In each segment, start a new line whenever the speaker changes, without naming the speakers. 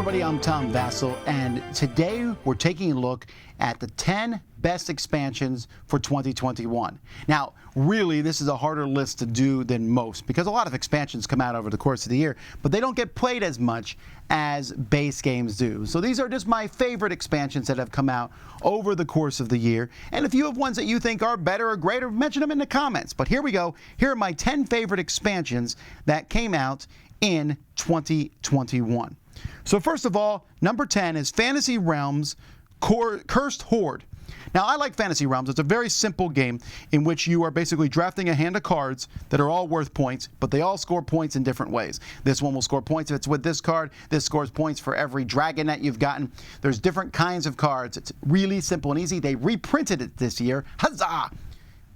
everybody, I'm Tom Vasel, and today we're taking a look at the 10 best expansions for 2021. Now, really, this is a harder list to do than most because a lot of expansions come out over the course of the year, but they don't get played as much as base games do. So these are just my favorite expansions that have come out over the course of the year. And if you have ones that you think are better or greater, mention them in the comments. But here we go. Here are my 10 favorite expansions that came out in 2021. So first of all, number 10 is Fantasy Realms Cursed Horde. Now, I like Fantasy Realms. It's a very simple game in which you are basically drafting a hand of cards that are all worth points, but they all score points in different ways. This one will score points if it's with this card. This scores points for every dragon that you've gotten. There's different kinds of cards. It's really simple and easy. They reprinted it this year. Huzzah!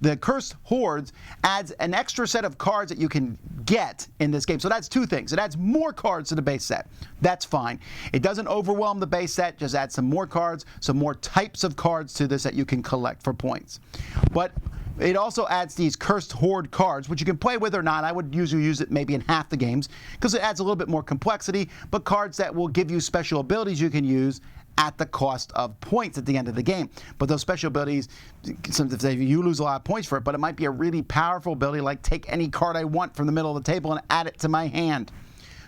The Cursed Hordes adds an extra set of cards that you can get in this game. So that's two things. It adds more cards to the base set. That's fine. It doesn't overwhelm the base set. Just add some more cards, some more types of cards to this that you can collect for points. But it also adds these Cursed Horde cards, which you can play with or not. I would usually use it maybe in half the games because it adds a little bit more complexity, but cards that will give you special abilities you can use at the cost of points at the end of the game. But those special abilities, sometimes you lose a lot of points for it, but it might be a really powerful ability like take any card I want from the middle of the table and add it to my hand.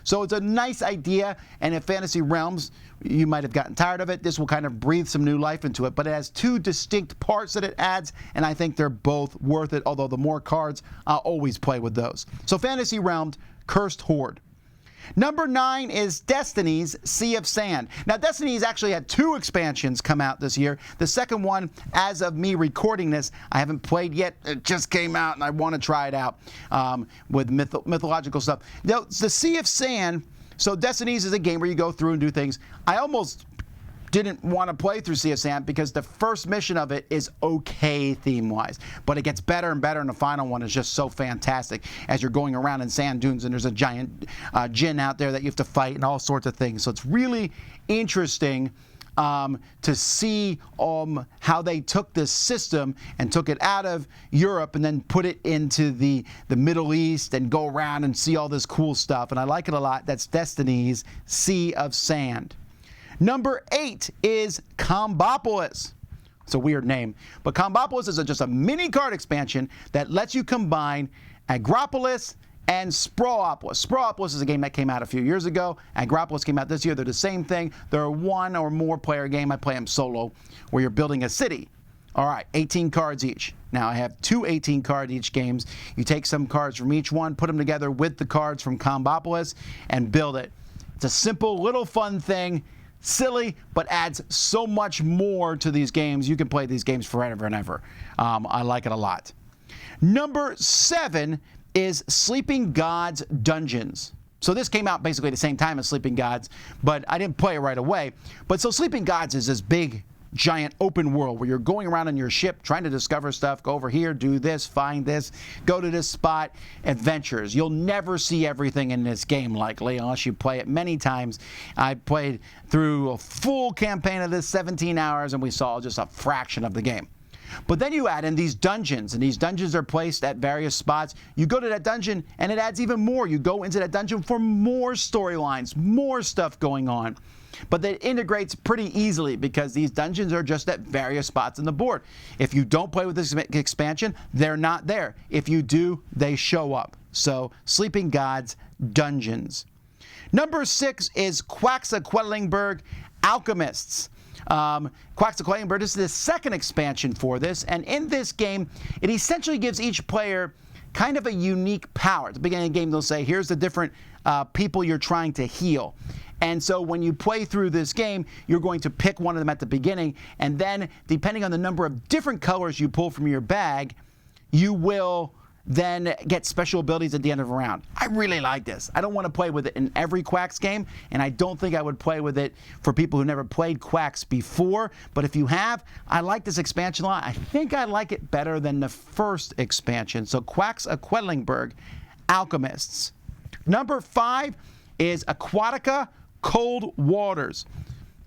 So it's a nice idea, and in Fantasy Realms, you might have gotten tired of it. This will kind of breathe some new life into it, but it has two distinct parts that it adds, and I think they're both worth it, although the more cards, I'll always play with those. So Fantasy Realms, Cursed Horde. Number 9 is Destiny's Sea of Sand. Now, Destiny's actually had 2 expansions come out this year. The second one, as of me recording this, I haven't played yet. It just came out, and I want to try it out with mythological stuff. Now, the Sea of Sand, so Destiny's is a game where you go through and do things. I almost didn't want to play through Sea of Sand because the first mission of it is okay theme-wise, but it gets better and better, and the final one is just so fantastic as you're going around in sand dunes and there's a giant djinn out there that you have to fight and all sorts of things. So it's really interesting to see how they took this system and took it out of Europe and then put it into the Middle East and go around and see all this cool stuff, and I like it a lot. That's Destiny's Sea of Sand. Number 8 is Combopolis. It's a weird name, but Combopolis is just a mini card expansion that lets you combine Agropolis and Sprawlopolis. Sprawlopolis is a game that came out a few years ago. Agropolis came out this year. They're the same thing. They're a 1 or more player game. I play them solo, where you're building a city. All right, 18 cards each. Now, I have 2 18-card each games. You take some cards from each one, put them together with the cards from Combopolis, and build it. It's a simple, little fun thing. Silly, but adds so much more to these games. You can play these games forever and ever. I like it a lot. Number 7 is Sleeping Gods Dungeons. So this came out basically at the same time as Sleeping Gods, but I didn't play it right away. But so Sleeping Gods is this big, giant open world where you're going around on your ship trying to discover stuff, go over here, do this, find this, go to this spot, adventures. You'll never see everything in this game likely unless you play it many times. I played through a full campaign of this, 17 hours, and we saw just a fraction of the game. But then you add in these dungeons, and these dungeons are placed at various spots. You go to that dungeon, and it adds even more. You go into that dungeon for more storylines, more stuff going on. But that integrates pretty easily because these dungeons are just at various spots on the board. If you don't play with this expansion, they're not there. If you do, they show up. So, Sleeping Gods Dungeons. Number 6 is Quacks of Quedlinburg Alchemists. Quacks of Quedlinburg, this is the second expansion for this, and in this game, it essentially gives each player kind of a unique power. At the beginning of the game, they'll say, here's the different people you're trying to heal. And so when you play through this game, you're going to pick one of them at the beginning, and then depending on the number of different colors you pull from your bag, you will then get special abilities at the end of a round. I really like this. I don't want to play with it in every Quacks game, and I don't think I would play with it for people who never played Quacks before, but if you have, I like this expansion a lot. I think I like it better than the first expansion. So Quacks of Quedlinburg Alchemists. Number 5 is Aquatica Cold Waters.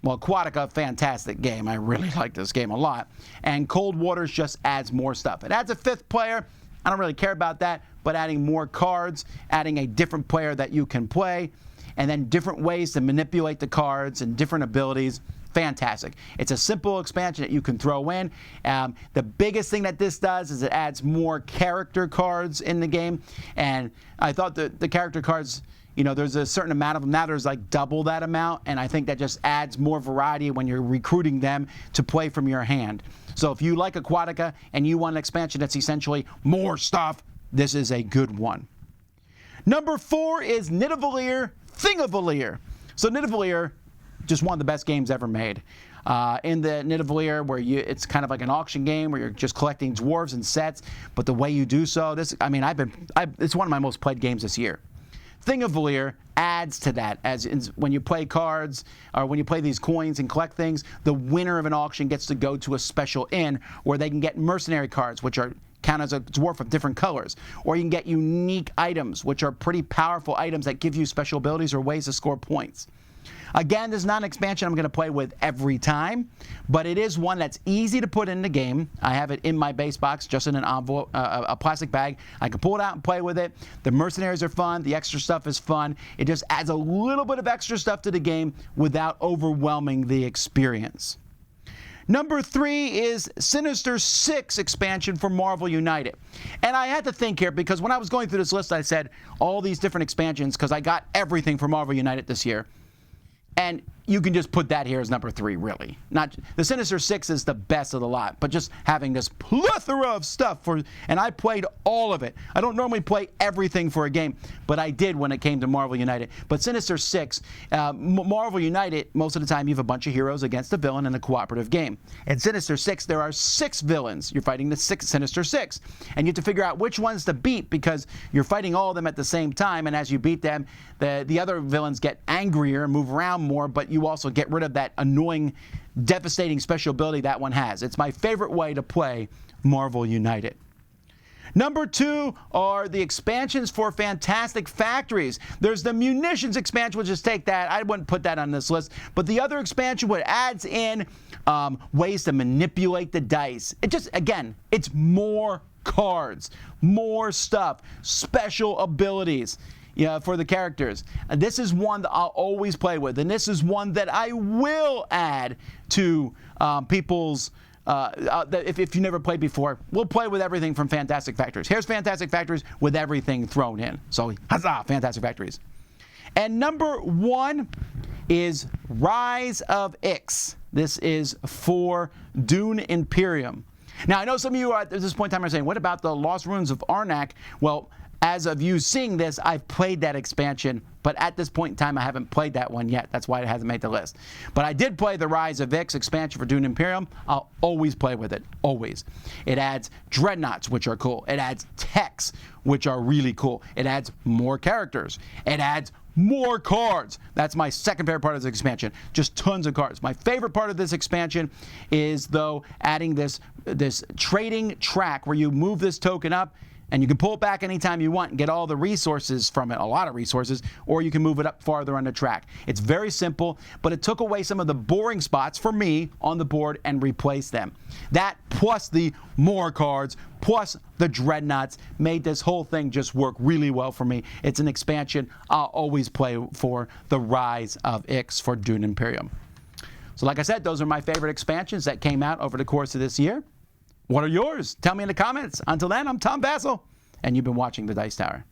Well, Aquatica, fantastic game. I really like this game a lot. And Cold Waters just adds more stuff. It adds a 5th player. I don't really care about that, but adding more cards, adding a different player that you can play, and then different ways to manipulate the cards and different abilities. Fantastic. It's a simple expansion that you can throw in. The biggest thing that this does is it adds more character cards in the game, and I thought the character cards, you know, there's a certain amount of them. Now there's like double that amount, and I think that just adds more variety when you're recruiting them to play from your hand. So if you like Aquatica and you want an expansion that's essentially more stuff, this is a good one. Number 4 is Nidavellir Thingvellir. So Nidavellir, just one of the best games ever made. In the Nidavellir, where it's kind of like an auction game where you're just collecting dwarves and sets, but the way you do so, it's one of my most played games this year. Thingvellir adds to that, when you play cards or when you play these coins and collect things, the winner of an auction gets to go to a special inn where they can get mercenary cards, which count as a dwarf of different colors, or you can get unique items, which are pretty powerful items that give you special abilities or ways to score points. Again, this is not an expansion I'm going to play with every time, but it is one that's easy to put in the game. I have it in my base box, just in an envelope, a plastic bag. I can pull it out and play with it. The mercenaries are fun. The extra stuff is fun. It just adds a little bit of extra stuff to the game without overwhelming the experience. Number 3 is Sinister Six Expansion for Marvel United. And I had to think here, because when I was going through this list, I said all these different expansions, because I got everything for Marvel United this year. And you can just put that here as number 3, really. The Sinister Six is the best of the lot, but just having this plethora of stuff and I played all of it. I don't normally play everything for a game, but I did when it came to Marvel United. But Sinister Six, Marvel United, most of the time you have a bunch of heroes against a villain in a cooperative game. In Sinister Six, there are 6 villains. You're fighting the Sinister Six, and you have to figure out which ones to beat, because you're fighting all of them at the same time, and as you beat them, the other villains get angrier and move around more, but you also get rid of that annoying, devastating special ability that one has. It's my favorite way to play Marvel United. Number 2 are the expansions for Fantastic Factories. There's the munitions expansion, which is take that. I wouldn't put that on this list. But the other expansion, what adds in ways to manipulate the dice. It just, again, it's more cards, more stuff, special abilities. Yeah, for the characters. This is one that I'll always play with, and this is one that I will add to people's, if you never played before, we'll play with everything from Fantastic Factories. Here's Fantastic Factories with everything thrown in. So, huzzah, Fantastic Factories. And number 1 is Rise of Ix. This is for Dune Imperium. Now, I know some of you at this point in time are saying, what about the Lost Ruins of Arnak? Well, as of you seeing this, I've played that expansion, but at this point in time, I haven't played that one yet. That's why it hasn't made the list. But I did play the Rise of Ix expansion for Dune Imperium. I'll always play with it, always. It adds dreadnoughts, which are cool. It adds techs, which are really cool. It adds more characters. It adds more cards. That's my second favorite part of this expansion. Just tons of cards. My favorite part of this expansion is, though, adding this trading track where you move this token up, and you can pull it back anytime you want and get all the resources from it, a lot of resources, or you can move it up farther on the track. It's very simple, but it took away some of the boring spots for me on the board and replaced them. That, plus the more cards, plus the dreadnoughts, made this whole thing just work really well for me. It's an expansion I'll always play for, the Rise of Ix for Dune Imperium. So like I said, those are my favorite expansions that came out over the course of this year. What are yours? Tell me in the comments. Until then, I'm Tom Vasel, and you've been watching The Dice Tower.